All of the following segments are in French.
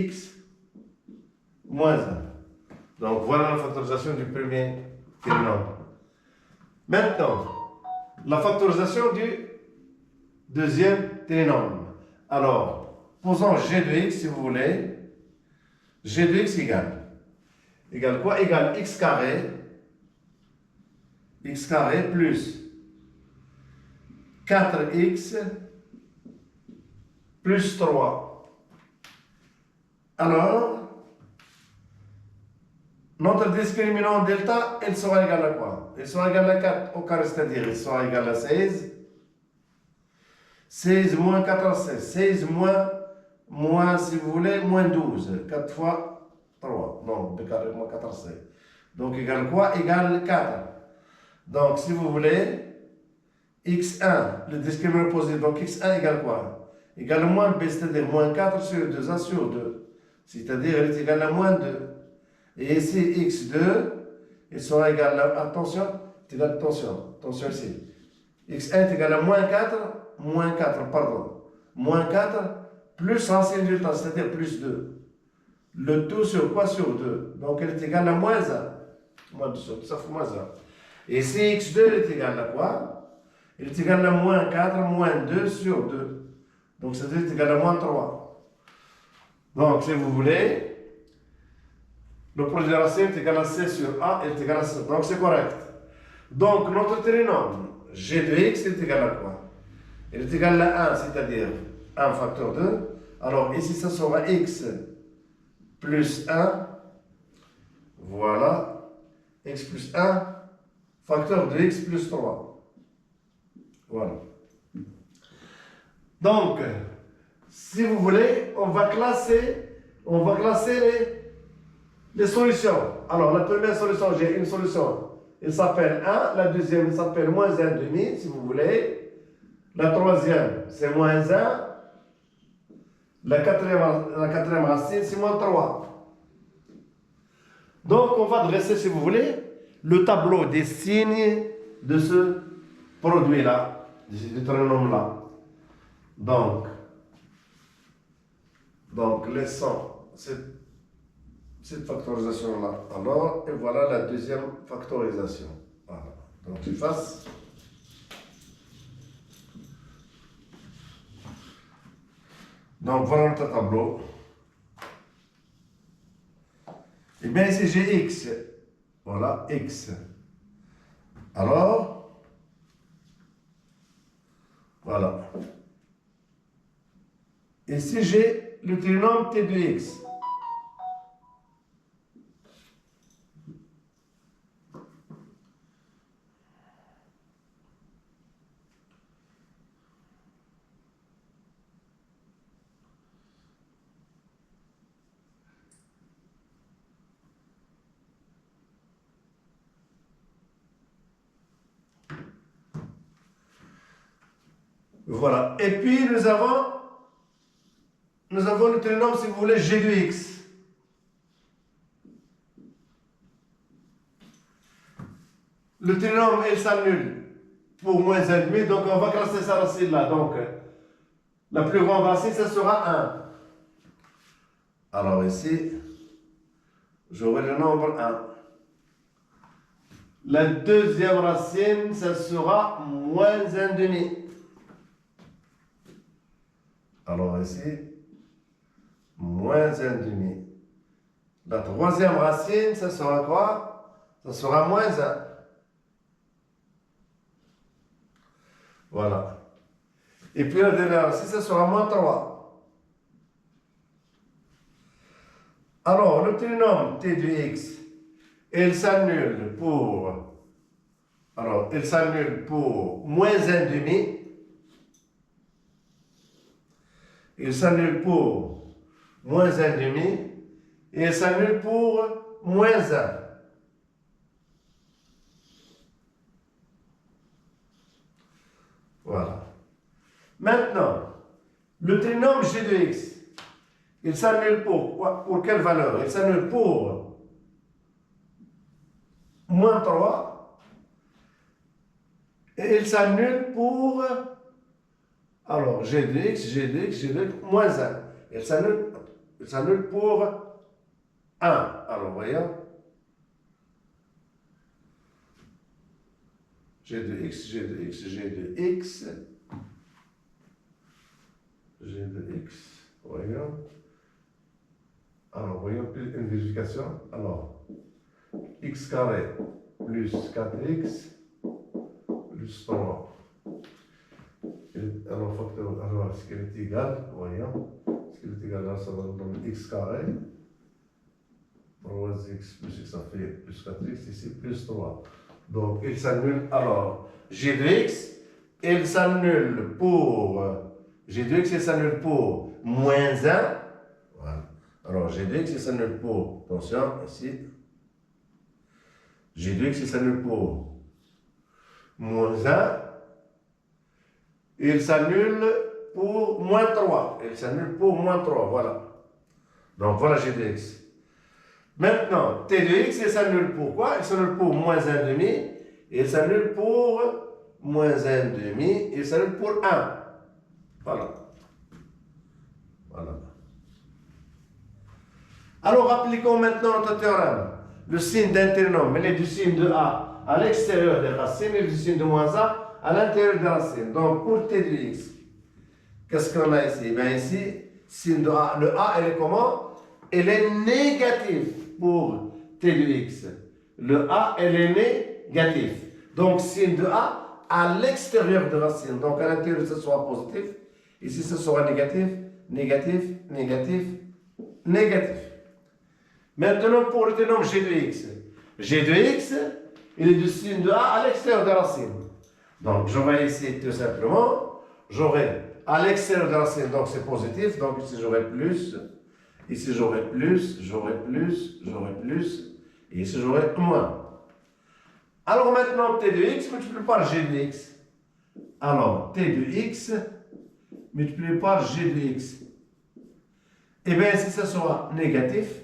x moins 1. Donc voilà la factorisation du premier trinôme. Maintenant, la factorisation du deuxième trinôme. Alors, posons g de x si vous voulez. G de x égale quoi? Égale x carré plus 4x plus 3. Alors, notre discriminant delta, elle sera égale à quoi? Elle sera égale à 4 au carré, c'est-à-dire elle sera égale à 16. 16 moins 4 à 16. 16 moins, si vous voulez, moins 12. 4 fois 3. Non, de carré moins 4 à 16. Donc, égale quoi? Égale 4. Donc, si vous voulez, x1, le discriminant positif, donc x1 égale quoi? Égale moins b, c'est-à-dire moins 4 sur 2, 1 sur 2. C'est-à-dire, elle est égale à moins 2. Et ici, x2, il sera égal à, attention, attention ici. x1 est égal à moins 4, moins 4, plus racine du temps, c'est-à-dire plus 2. Le tout sur quoi? Sur 2. Donc, elle est égale à moins 1. Moins 2 sur 2, ça fait moins 1. Et ici, x2 est égal à quoi? Il est égal à moins 4, moins 2 sur 2. Donc, c'est-à-dire qu'il est égal à moins 3. Donc, si vous voulez, le produit de la racine est égal à c sur a est égal à c. Donc, c'est correct. Donc, notre trinôme g de x est égal à quoi? Il est égal à 1, c'est-à-dire 1 facteur 2. Alors, ici, ça sera x plus 1. Voilà. X plus 1, facteur de x plus 3. Voilà. Donc, si vous voulez, on va classer les solutions. Alors, la première solution, j'ai une solution. Il s'appelle 1. La deuxième, il s'appelle moins 1,5, si vous voulez. La troisième, c'est moins 1. La quatrième racine, c'est moins 3. Donc, on va dresser, si vous voulez, le tableau des signes de ce produit-là, de ce trinôme-là. Donc, laissons cette factorisation-là. Alors, et voilà la deuxième factorisation. Voilà. Donc, j'efface. Donc, voilà notre tableau. Et bien, ici, j'ai x. Voilà, x. Alors, voilà. Ici, j'ai le trinôme t de x. Voilà. Et puis, nous avons le trinôme, si vous voulez, g de x. Le trinôme, il s'annule pour moins 1,5, donc on va classer sa racine là. Donc, la plus grande racine, ça sera 1. Alors ici, j'aurai le nombre 1. La deuxième racine, ça sera moins 1,5. Alors ici, moins 1,5. La troisième racine, ça sera quoi? Ça sera moins 1. Voilà. Et puis la dernière racine, ça sera moins 3. Alors, le trinôme t de x, il s'annule pour... Alors, il s'annule pour moins 1,5. Il s'annule pour moins 1,5. Et il s'annule pour moins 1. Voilà. Maintenant, le trinôme g de x, il s'annule pour quelle valeur? Il s'annule pour moins 3. Et il s'annule pour... Alors, g de x, moins 1. Il s'annule Il s'annule pour 1. Alors, voyons. G de x, G de x, G de x. G de x. Voyons. Alors, voyons une vérification. Alors, x carré plus 4x plus 3. Alors, facteur, alors, est-ce qu'elle est égale? Voyons. Est-ce qu'elle est égale? Alors, ça va nous donner x carré. 3x plus x, ça fait plus 4x, ici plus 3. Donc, il s'annule. Alors, g de x, il s'annule pour. G de x, il s'annule pour moins 1. Voilà. Alors, g de x, il s'annule pour. Attention, ici. G de x, il s'annule pour moins 1. Il s'annule pour moins 3. Il s'annule pour moins 3. Voilà. Donc, voilà g de x. Maintenant, t de x, il s'annule pour quoi? Il s'annule pour moins 1,5. Il s'annule pour moins 1,5. Il s'annule pour 1. Voilà. Voilà. Alors, appliquons maintenant notre théorème. Le signe d'un trinôme, il est du signe de A à l'extérieur des racines et du signe de moins A à l'intérieur des racines. Donc, pour t de x, qu'est-ce qu'on a ici? Bien ici, signe de A. Le A, il est comment? Il est négatif pour t de x. Le A, il est négatif. Donc, signe de A à l'extérieur de racine. Donc, à l'intérieur, ce sera positif. Ici, ce sera négatif, négatif, négatif, négatif. Maintenant, pour le trinôme g de x. G de x, il est du signe de A à l'extérieur de racine. Donc, j'aurai ici tout simplement, j'aurai à l'extérieur de racine, donc c'est positif. Donc, ici, j'aurai plus. Ici, j'aurai plus, j'aurai plus, j'aurai plus. Et ici, j'aurai moins. Alors maintenant, t de x multiplié par g de x. Alors, t de x multiplié par g de x. Eh bien, ici, ça sera négatif.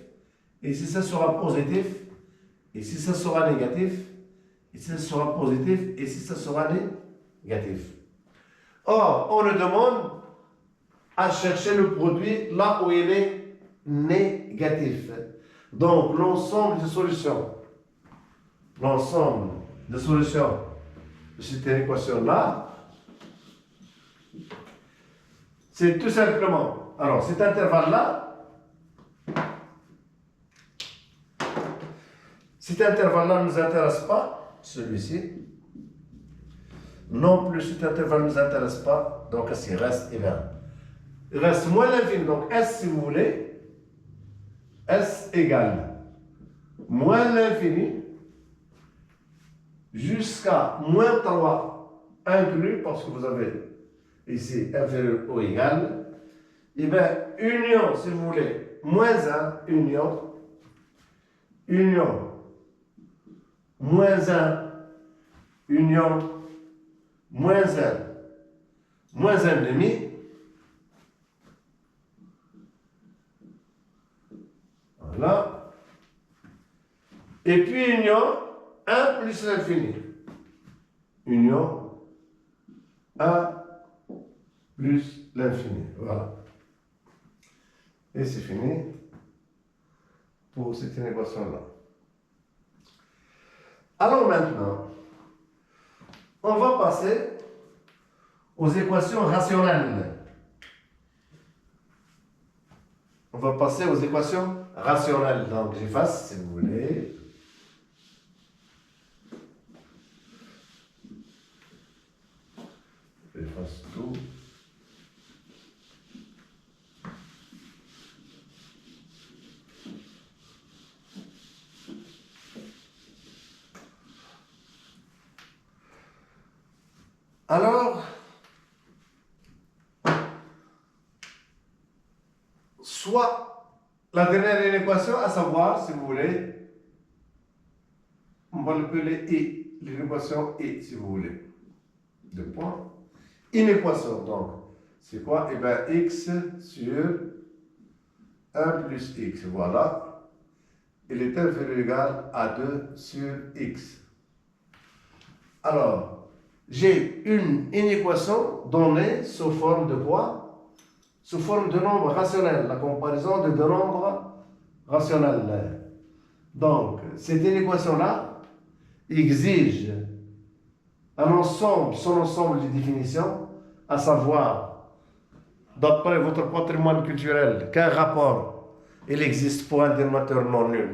Ici, ça sera positif. Ici, ça sera négatif. Ici, ça sera positif. Ici, ça sera négatif. Or, on nous demande à chercher le produit là où il est négatif. Donc, l'ensemble des solutions. L'ensemble des solutions de cette équation-là, c'est tout simplement, alors cet intervalle-là, ne nous intéresse pas, celui-ci. Non plus, cet intervalle ne nous intéresse pas, donc il reste égal. Il reste moins l'infini, donc S si vous voulez, S égale moins l'infini jusqu'à moins 3 inclus, parce que vous avez ici inférieur ou égal, et bien union, si vous voulez, moins 1, union, moins 1, union, moins 1 demi, voilà, et puis union, 1 plus l'infini. Union 1 plus l'infini. Voilà. Et c'est fini pour cette équation-là. Alors maintenant, on va passer aux équations rationnelles. On va passer aux équations rationnelles. Donc j'efface si vous voulez. J'efface tout. Alors, soit la dernière équation, à savoir, si vous voulez, on va l'appeler I, l'équation I, si vous voulez. Deux points. Une équation, donc, c'est quoi? Eh bien, x sur 1 plus x, voilà. Il est inférieur ou égal à 2 sur x. Alors, j'ai une équation donnée sous forme de quoi? sous forme de nombres rationnels, la comparaison de deux nombres rationnels. Donc, cette équation-là exige son ensemble de définitions, à savoir, d'après votre patrimoine culturel, quel rapport il existe pour un dénominateur non nul.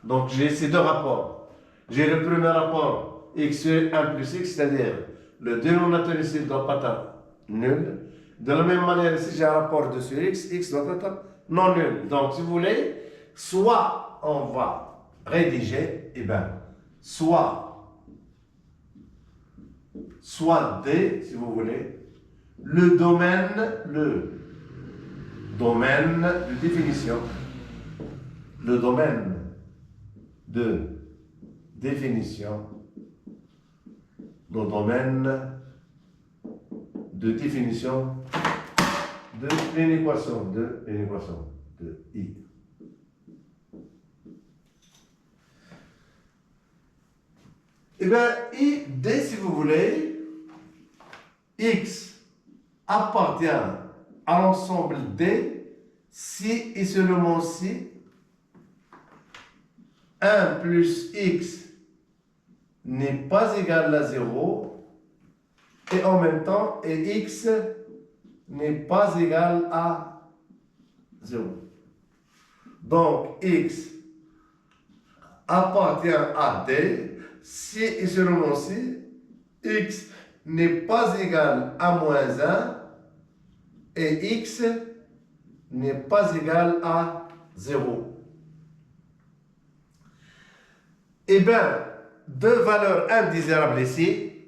Donc, j'ai ces deux rapports. J'ai le premier rapport x sur 1 plus x, c'est-à-dire le dénominateur ici doit pas être nul. De la même manière, ici, j'ai un rapport 2 sur x, x doit être non nul. Donc, si vous voulez, soit on va rédiger, eh bien, soit D, si vous voulez, le domaine de définition, le domaine de définition de l'équation de I. Eh bien, D, si vous voulez, X appartient à l'ensemble D si et seulement si 1 plus X n'est pas égal à 0 et en même temps X n'est pas égal à 0. Donc, X appartient à D si et seulement si X n'est pas égal à moins 1 et X n'est pas égal à 0. Eh bien, deux valeurs indésirables ici,